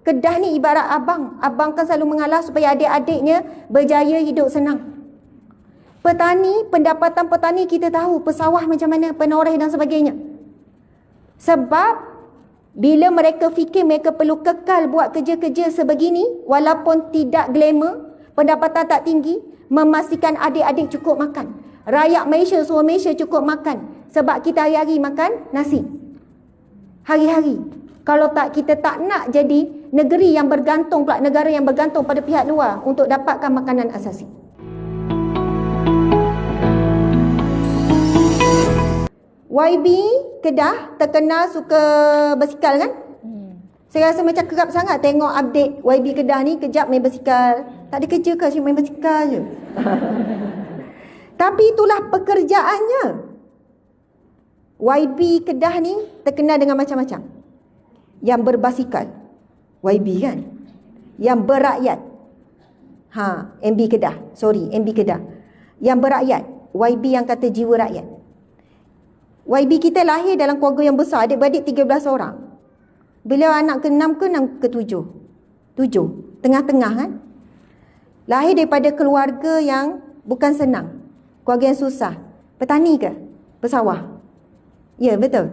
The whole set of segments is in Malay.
Kedah ni ibarat abang. Abang kan selalu mengalah supaya adik-adiknya berjaya hidup senang. Petani, pendapatan petani kita tahu, pesawah macam mana, penoreh dan sebagainya. Sebab bila mereka fikir mereka perlu kekal buat kerja-kerja sebegini, walaupun tidak glamour, pendapatan tak tinggi, memastikan adik-adik cukup makan. Rakyat Malaysia, semua Malaysia cukup makan. Sebab kita hari-hari makan nasi. Hari-hari. Kalau tak, kita tak nak jadi negeri yang bergantung pula, negara yang bergantung pada pihak luar untuk dapatkan makanan asasi. YB Kedah terkenal suka bersikal kan? Saya rasa macam kerap sangat tengok update YB Kedah ni, kejap main bersikal. Tak ada kerja ke, asyik main bersikal je. Tapi itulah pekerjaannya. YB Kedah ni terkenal dengan macam-macam. Yang berbasikal, YB kan? Yang berakyat, MB Kedah. MB Kedah. Yang berakyat, YB yang kata jiwa rakyat. YB kita lahir dalam keluarga yang besar, adik-beradik 13 orang. Beliau anak ke-6 ke 6 ke 7? 7. Tengah-tengah kan? Lahir daripada keluarga yang bukan senang. Keluarga yang susah. Petani ke? Pesawah? Ya, betul.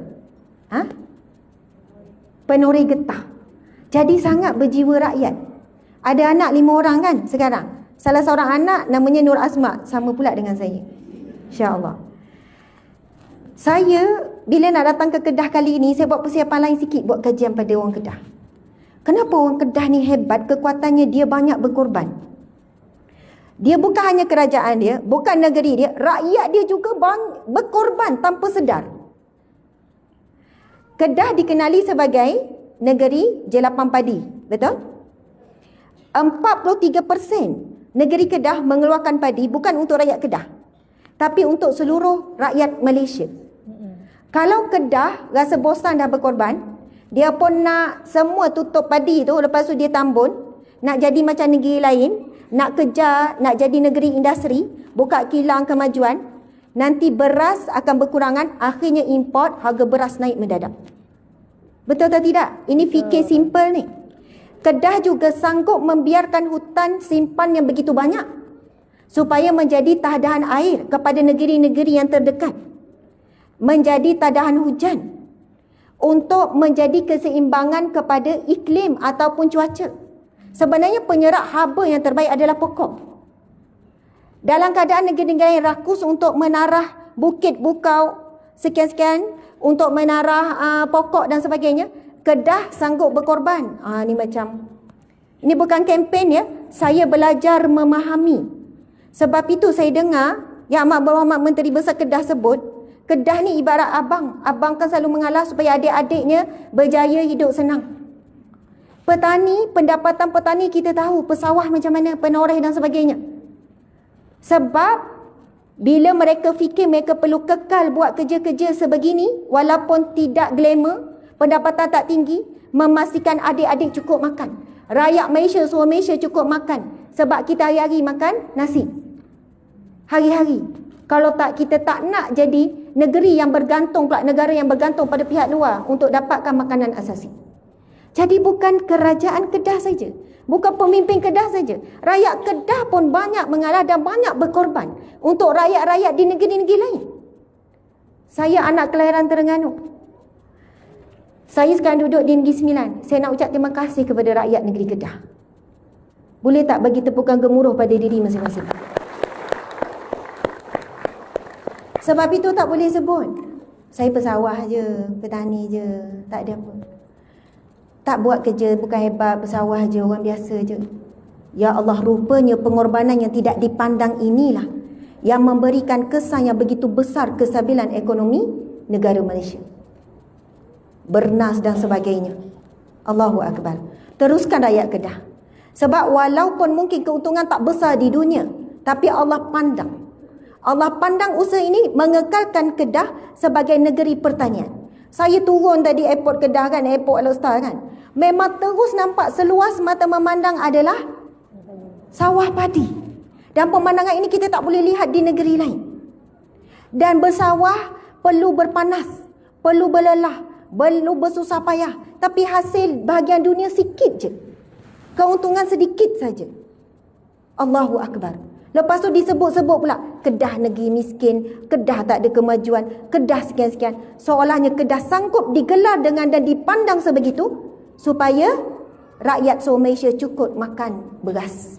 Penoreh getah. Jadi sangat berjiwa rakyat. Ada anak 5 orang kan sekarang. Salah seorang anak namanya Nur Asma. Sama pula dengan saya. InsyaAllah. Saya bila nak datang ke Kedah kali ini, saya buat persiapan lain sikit buat kajian pada orang Kedah. Kenapa orang Kedah ni hebat? Kekuatannya dia banyak berkorban. Dia bukan hanya kerajaan dia, bukan negeri dia, rakyat dia juga berkorban tanpa sedar. Kedah dikenali sebagai negeri jelapan padi, betul? 43% negeri Kedah mengeluarkan padi bukan untuk rakyat Kedah, tapi untuk seluruh rakyat Malaysia. Kalau Kedah rasa bosan dah berkorban, dia pun nak semua tutup padi tu, lepas tu dia tambun, nak jadi macam negeri lain, nak kejar, nak jadi negeri industri, buka kilang kemajuan, nanti beras akan berkurangan, akhirnya import, harga beras naik mendadak. Betul atau tidak? Ini fikir simple ni. Kedah juga sanggup membiarkan hutan simpan yang begitu banyak supaya menjadi tadahan air kepada negeri-negeri yang terdekat, menjadi tadahan hujan, untuk menjadi keseimbangan kepada iklim ataupun cuaca. Sebenarnya penyerap haba yang terbaik adalah pokok. Dalam keadaan negeri-negeri yang rakus untuk menarah bukit bukau sekian-sekian, untuk menarah pokok dan sebagainya, Kedah sanggup berkorban. Ni macam, ini bukan kempen ya, saya belajar memahami. Sebab itu saya dengar Yang Amat Berhormat Menteri Besar Kedah sebut, Kedah ni ibarat abang. Abang kan selalu mengalah supaya adik-adiknya berjaya hidup senang. Petani, pendapatan petani kita tahu, pesawah macam mana, penoreh dan sebagainya. Sebab bila mereka fikir mereka perlu kekal buat kerja-kerja sebegini, walaupun tidak glamour, pendapatan tak tinggi, memastikan adik-adik cukup makan. Rakyat Malaysia, semua Malaysia cukup makan. Sebab kita hari-hari makan nasi. Hari-hari. Kalau tak, kita tak nak jadi negeri yang bergantung pula, negara yang bergantung pada pihak luar untuk dapatkan makanan asasi. Jadi bukan kerajaan Kedah saja, bukan pemimpin Kedah saja, rakyat Kedah pun banyak mengalah dan banyak berkorban untuk rakyat-rakyat di negeri-negeri lain. Saya anak kelahiran Terengganu. Saya sekarang duduk di Negeri Sembilan. Saya nak ucap terima kasih kepada rakyat negeri Kedah. Boleh tak bagi tepukan gemuruh pada diri masing-masing? Sebab itu tak boleh sebut saya pesawah je, petani je, tak ada apa. Tak buat kerja, bukan hebat, pesawah je, orang biasa je. Ya Allah, rupanya pengorbanan yang tidak dipandang inilah yang memberikan kesan yang begitu besar kestabilan ekonomi negara Malaysia. Bernas dan sebagainya. Allahu Akbar. Teruskan rakyat Kedah. Sebab walaupun mungkin keuntungan tak besar di dunia, tapi Allah pandang. Allah pandang usaha ini mengekalkan Kedah sebagai negeri pertanian. Saya turun tadi airport Kedah kan, airport All-Star kan. Memang terus nampak seluas mata memandang adalah sawah padi. Dan pemandangan ini kita tak boleh lihat di negeri lain. Dan bersawah perlu berpanas, perlu berlelah, perlu bersusah payah. Tapi hasil bahagian dunia sikit je. Keuntungan sedikit saja. Allahu Akbar. Lepas tu disebut-sebut pula Kedah negeri miskin, Kedah tak ada kemajuan, Kedah sekian-sekian. Seolahnya Kedah sanggup digelar dengan dan dipandang sebegitu supaya rakyat seluruh Malaysia cukup makan beras.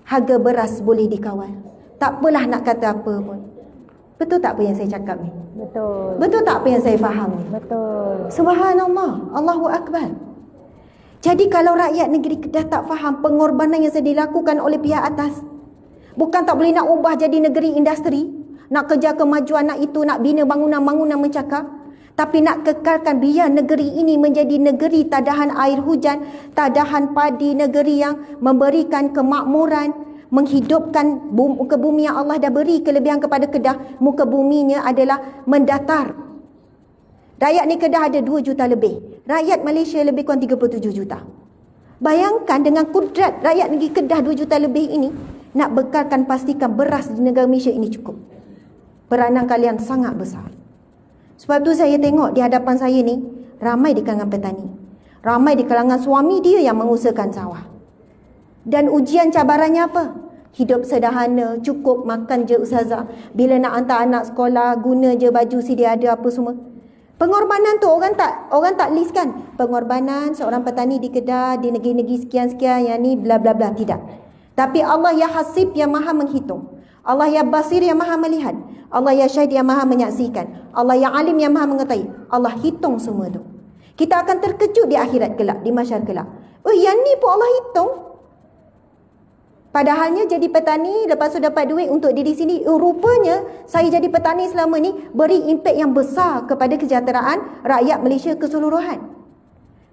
Harga beras boleh dikawal. Tak apalah nak kata apa pun. Betul tak apa yang saya cakap ni? Betul. Betul tak apa yang saya faham ni? Betul. Subhanallah. Allahu Akbar. Jadi kalau rakyat negeri Kedah tak faham pengorbanan yang sedang dilakukan oleh pihak atas, bukan tak boleh nak ubah jadi negeri industri, nak kejar kemajuan, nak itu, nak bina bangunan-bangunan mencakar, tapi nak kekalkan biar negeri ini menjadi negeri tadahan air hujan, tadahan padi, negeri yang memberikan kemakmuran, menghidupkan muka bumi yang Allah dah beri kelebihan kepada Kedah. Muka buminya adalah mendatar. Rakyat ni Kedah ada 2 juta lebih. Rakyat Malaysia lebih kurang 37 juta. Bayangkan dengan kudrat rakyat negeri Kedah 2 juta lebih ini, nak bekalkan pastikan beras di negara Malaysia ini cukup. Peranan kalian sangat besar. Sebab tu saya tengok di hadapan saya ni, ramai di kalangan petani. Ramai di kalangan suami dia yang mengusahakan sawah. Dan ujian cabarannya apa? Hidup sederhana, cukup makan je ustazah. Bila nak hantar anak sekolah, guna je baju sedia ada apa semua. Pengorbanan tu orang tak list kan. Pengorbanan seorang petani di Kedah, di negeri-negeri sekian-sekian, yang ni bla bla bla, tidak. Tapi Allah ya Hasib yang maha menghitung. Allah ya Basir yang maha melihat. Allah ya Syahid yang maha menyaksikan. Allah ya Alim yang maha mengetahui. Allah hitung semua tu. Kita akan terkejut di akhirat kelak, di mahsyar kelak. Oh, yang ni pun Allah hitung. Padahalnya jadi petani, lepas tu dapat duit untuk diri sini. Rupanya saya jadi petani selama ni beri impak yang besar kepada kesejahteraan rakyat Malaysia keseluruhan.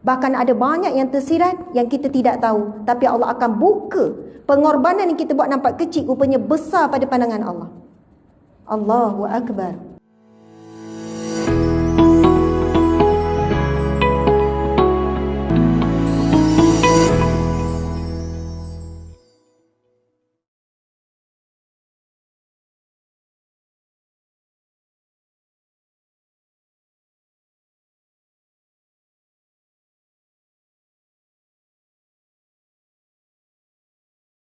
Bahkan ada banyak yang tersirat yang kita tidak tahu. Tapi Allah akan buka pengorbanan yang kita buat nampak kecil, rupanya besar pada pandangan Allah. Allahu Akbar.